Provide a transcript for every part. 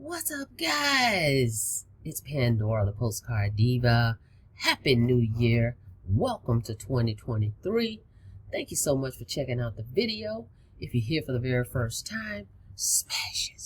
What's up, guys? It's Pandora, the Postcard Diva. Happy New Year. Welcome to 2023. Thank you so much for checking out the video. If you're here for the very first time, smash it.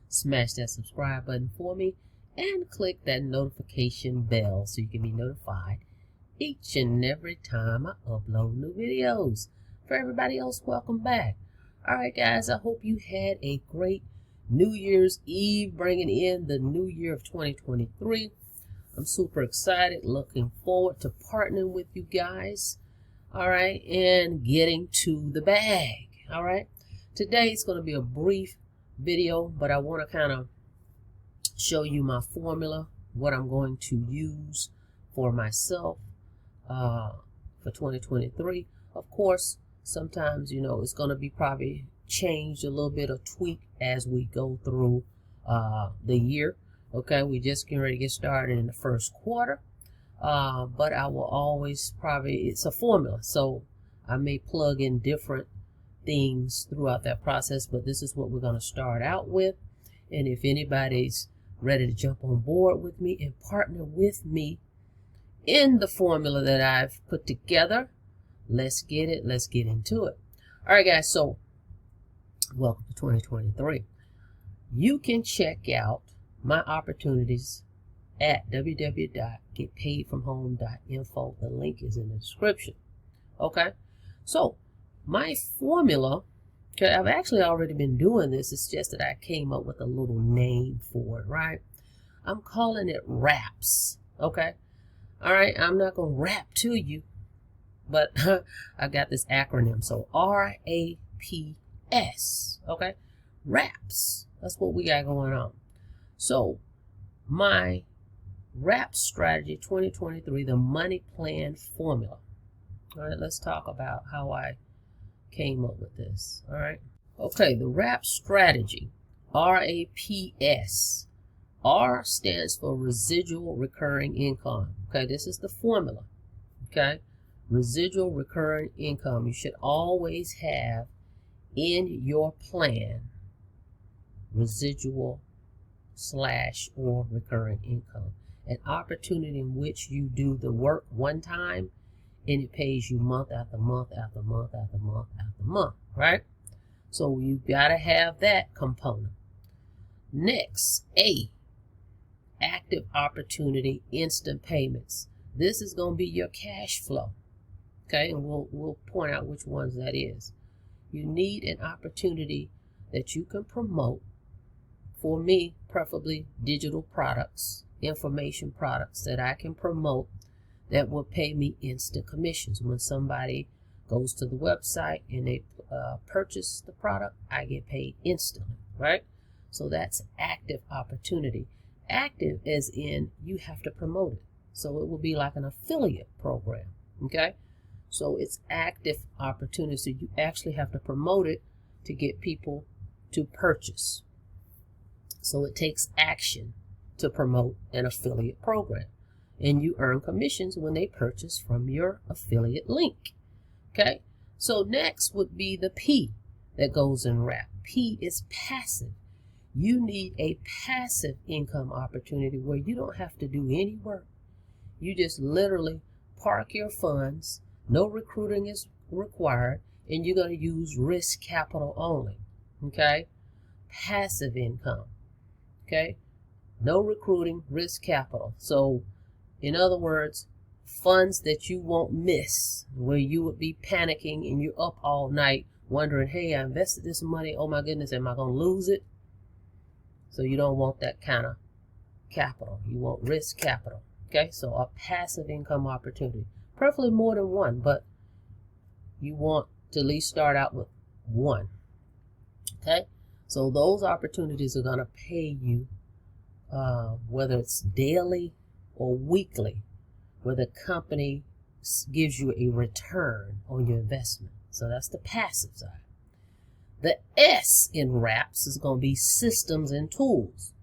Smash that subscribe button for me and click that notification bell so you can be notified each and every time I upload new videos. For everybody else, welcome back. Alright, guys, I hope you had a great New Year's Eve, bringing in the new year of 2023. I'm super excited, looking forward to partnering with you guys, all right, and getting to the bag, all right. Today it's going to be a brief video, but I want to kind of show you my formula, what I'm going to use for myself for 2023. Of course, sometimes, it's going to be probably changed a little bit or tweaked as we go through the year. Okay, we just getting ready to get started in the first quarter, but I will always it's a formula, so I may plug in different things throughout that process, but this is what we're going to start out with. And if anybody's ready to jump on board with me and partner with me in the formula that I've put together, let's get into it. All right, guys, so welcome to 2023. You can check out my opportunities at www.getpaidfromhome.info. The link is in the description. Okay, so my formula, okay, I've actually already been doing this. It's just that I came up with a little name for it, right? I'm calling it RAPS. Okay, all right, I'm not going to rap to you, but I got this acronym. So RAPS. Okay, RAPS. That's what we got going on. So my RAP strategy 2023, the money plan formula. All right, let's talk about how I came up with this. All right. Okay, the RAP strategy, RAPS. R stands for residual recurring income. Okay, this is the formula. Okay, residual recurring income. You should always have in your plan residual / or recurring income, an opportunity in which you do the work one time and it pays you month after month after month after month after month, right? So you gotta have that component. Next, A, active opportunity instant payments. This is going to be your cash flow. Okay, and we'll point out which ones that is. You need an opportunity that you can promote. For me, preferably digital products, information products that I can promote that will pay me instant commissions. When somebody goes to the website and they purchase the product, I get paid instantly, right? So that's active opportunity. Active as in you have to promote it. So it will be like an affiliate program, okay? So it's active opportunity. So you actually have to promote it to get people to purchase. So it takes action to promote an affiliate program. And you earn commissions when they purchase from your affiliate link. Okay? So next would be the P that goes in RAP. P is passive. You need a passive income opportunity where you don't have to do any work. You just literally park your funds. No recruiting is required. And you're going to use risk capital only. Okay? Passive income. Okay? No recruiting, risk capital. So, in other words, funds that you won't miss, where you would be panicking and you're up all night wondering, hey, I invested this money. Oh my goodness, am I going to lose it? So you don't want that kind of capital. You want risk capital. Okay? So a passive income opportunity. Preferably more than one, but you want to at least start out with one. Okay? So those opportunities are going to pay you, whether it's daily or weekly, where the company gives you a return on your investment. So that's the passive side. The S in RAPS is going to be systems and tools.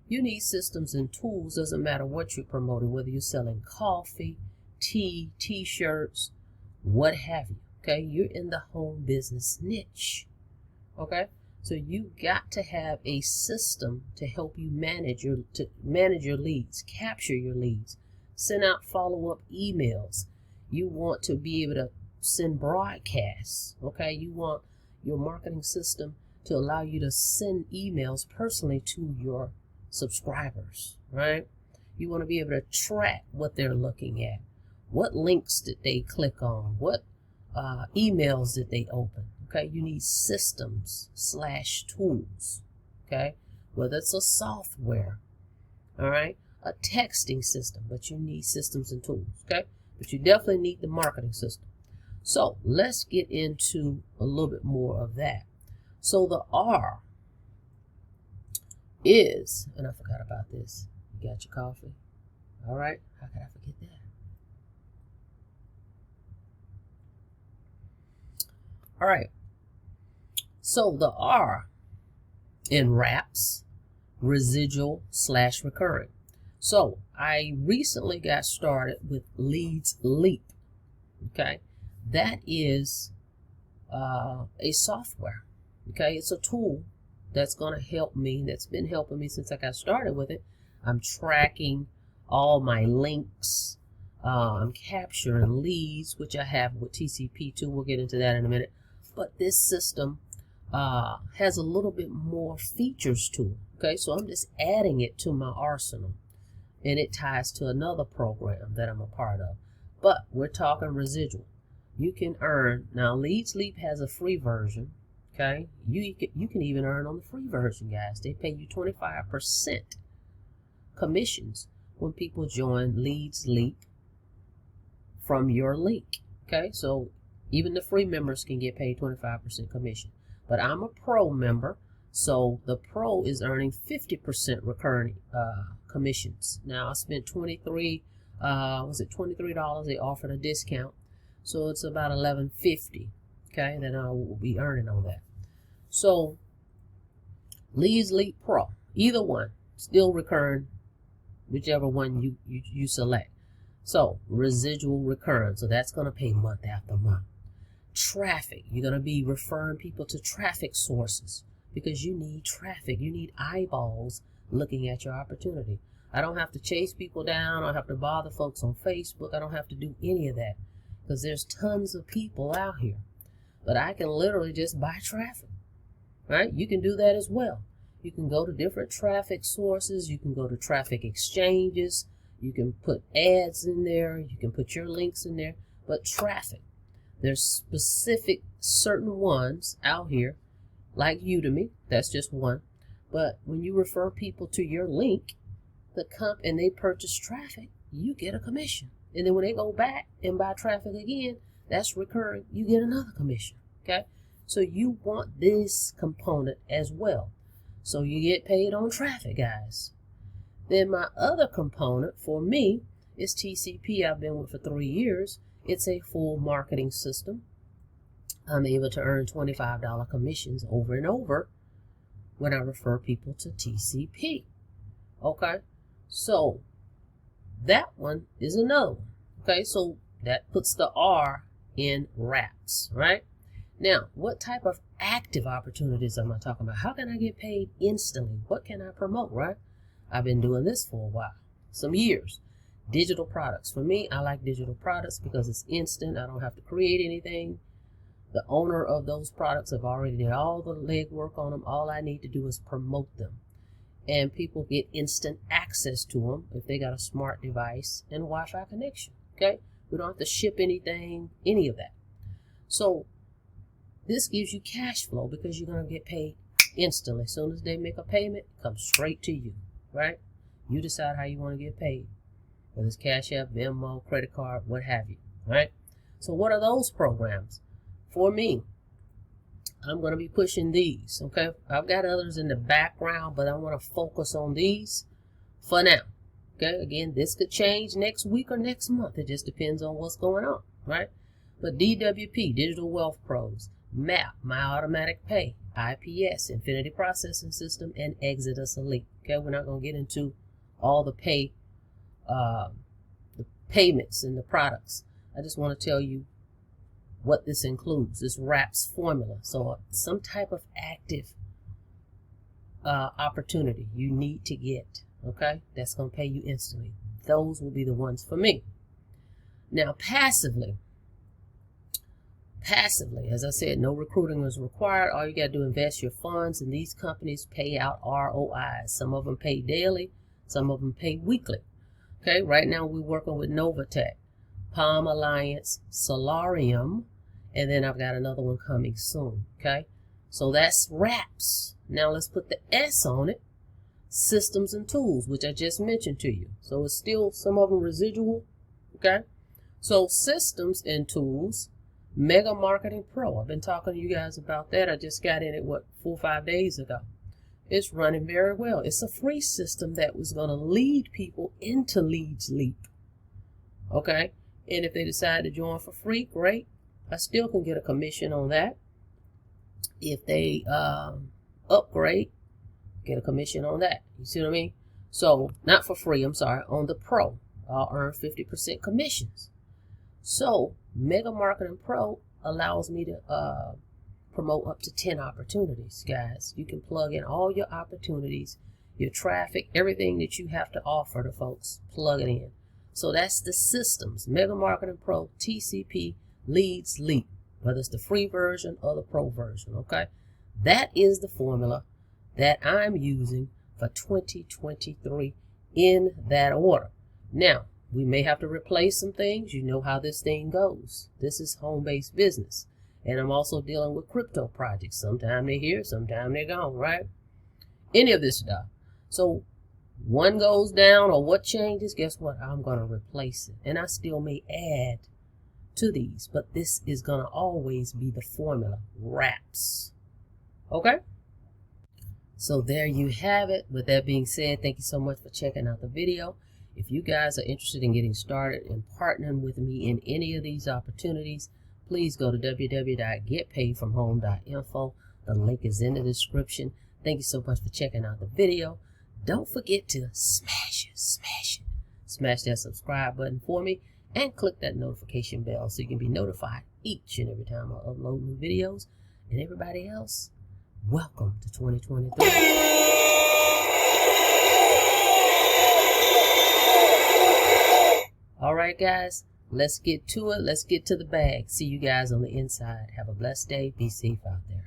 You need systems and tools. Doesn't matter what you're promoting, whether you're selling coffee, tea, t-shirts, what have you. Okay, you're in the home business niche. Okay, So you got to have a system to help you manage your leads, capture your leads, send out follow-up emails. You want to be able to send broadcasts. Okay, you want your marketing system to allow you to send emails personally to your subscribers, right? You want to be able to track what they're looking at. What links did they click on? What emails did they open? Okay, you need systems/tools. Okay, whether it's a software, all right, a texting system, but you need systems and tools. Okay, but you definitely need the marketing system. So let's get into a little bit more of that. So the R is, and I forgot about this. You got your coffee? All right, how could I forget that? All right, so the R in wraps, residual/recurring. So I recently got started with Leadsleap. Okay, that is a software. Okay, it's a tool that's going to help me, that's been helping me since I got started with it. I'm tracking all my links. I'm capturing leads, which I have with TCP2. We'll get into that in a minute. But this system has a little bit more features to it. Okay, so I'm just adding it to my arsenal. And it ties to another program that I'm a part of. But we're talking residual. You can earn, now Leadsleap has a free version. Okay, you can even earn on the free version, guys. They pay you 25% commissions when people join Leadsleap from your link. Okay, so even the free members can get paid 25% commission. But I'm a pro member, so the pro is earning 50% recurring commissions. Now I spent $23. They offered a discount, so it's about $11.50. Okay, then I will be earning on that. So Leadsleap Pro, either one, still recurring, whichever one you select. So residual recurring, so that's going to pay month after month. Traffic, you're going to be referring people to traffic sources because you need traffic. You need eyeballs looking at your opportunity. I don't have to chase people down. I don't have to bother folks on Facebook. I don't have to do any of that because there's tons of people out here. But I can literally just buy traffic, right? You can do that as well. You can go to different traffic sources. You can go to traffic exchanges. You can put ads in there. You can put your links in there. But traffic, there's specific certain ones out here, like Udemy. That's just one. But when you refer people to your link, and they purchase traffic, you get a commission. And then when they go back and buy traffic again, that's recurring. You get another commission. Okay, so you want this component as well. So you get paid on traffic, guys. Then my other component for me is TCP. I've been with for 3 years. It's a full marketing system. I'm able to earn $25 commissions over and over when I refer people to TCP. Okay, so that one is another one. Okay, so that puts the R in wraps, right? Now, what type of active opportunities am I talking about? How can I get paid instantly? What can I promote, right? I've been doing this for a while, some years. Digital products. For me, I like digital products because it's instant. I don't have to create anything. The owner of those products have already did all the legwork on them. All I need to do is promote them. And people get instant access to them if they got a smart device and Wi-Fi connection. Okay? We don't have to ship anything, any of that. So this gives you cash flow because you're going to get paid instantly. As soon as they make a payment, it comes straight to you, right? You decide how you want to get paid. Whether it's Cash App, Venmo, credit card, what have you, right? So what are those programs? For me, I'm going to be pushing these, okay? I've got others in the background, but I want to focus on these for now, okay? Again, this could change next week or next month. It just depends on what's going on, right? But DWP, Digital Wealth Pros, MAP, My Automatic Pay, IPS, Infinity Processing System, and Exodus Elite, okay? We're not going to get into all the payments and the products. I just want to tell you what this includes. This wraps formula. So some type of active opportunity you need to get, okay, that's going to pay you instantly. Those will be the ones for me. Now, passively, as I said, no recruiting is required. All you got to do is invest your funds, and these companies pay out ROIs. Some of them pay daily, some of them pay weekly. Okay, right now we're working with Novatech, Palm Alliance, Solarium, and then I've got another one coming soon. Okay, so that's wraps. Now let's put the S on it, systems and tools, which I just mentioned to you. So it's still some of them residual. Okay, so systems and tools, Mega Marketing Pro. I've been talking to you guys about that. I just got in it, 4 or 5 days ago. It's running very well. It's a free system that was going to lead people into Leadsleap. Okay, and if they decide to join for free, great. I still can get a commission on that. If they upgrade, get a commission on that. You see what I mean? So, not for free, I'm sorry, on the Pro, I'll earn 50% commissions. So, Mega Marketing Pro allows me to promote up to 10 opportunities, guys. You can plug in all your opportunities, your traffic, everything that you have to offer to folks, plug it in. So that's the systems, Mega Marketing Pro, TCP, Leadsleap, whether it's the free version or the pro version, okay? That is the formula that I'm using for 2023 in that order. Now, we may have to replace some things. You know how this thing goes. This is home-based business. And I'm also dealing with crypto projects. Sometimes they're here, sometimes they're gone, right? Any of this stuff. So one goes down or what changes, guess what? I'm going to replace it. And I still may add to these, but this is going to always be the formula, wraps. Okay? So there you have it. With that being said, thank you so much for checking out the video. If you guys are interested in getting started and partnering with me in any of these opportunities, please go to www.getpaidfromhome.info. The link is in the description. Thank you so much for checking out the video. Don't forget to smash that subscribe button for me and click that notification bell so you can be notified each and every time I upload new videos. And everybody else, welcome to 2023. All right, guys, let's get to it. Let's get to the bag. See you guys on the inside. Have a blessed day. Be safe out there.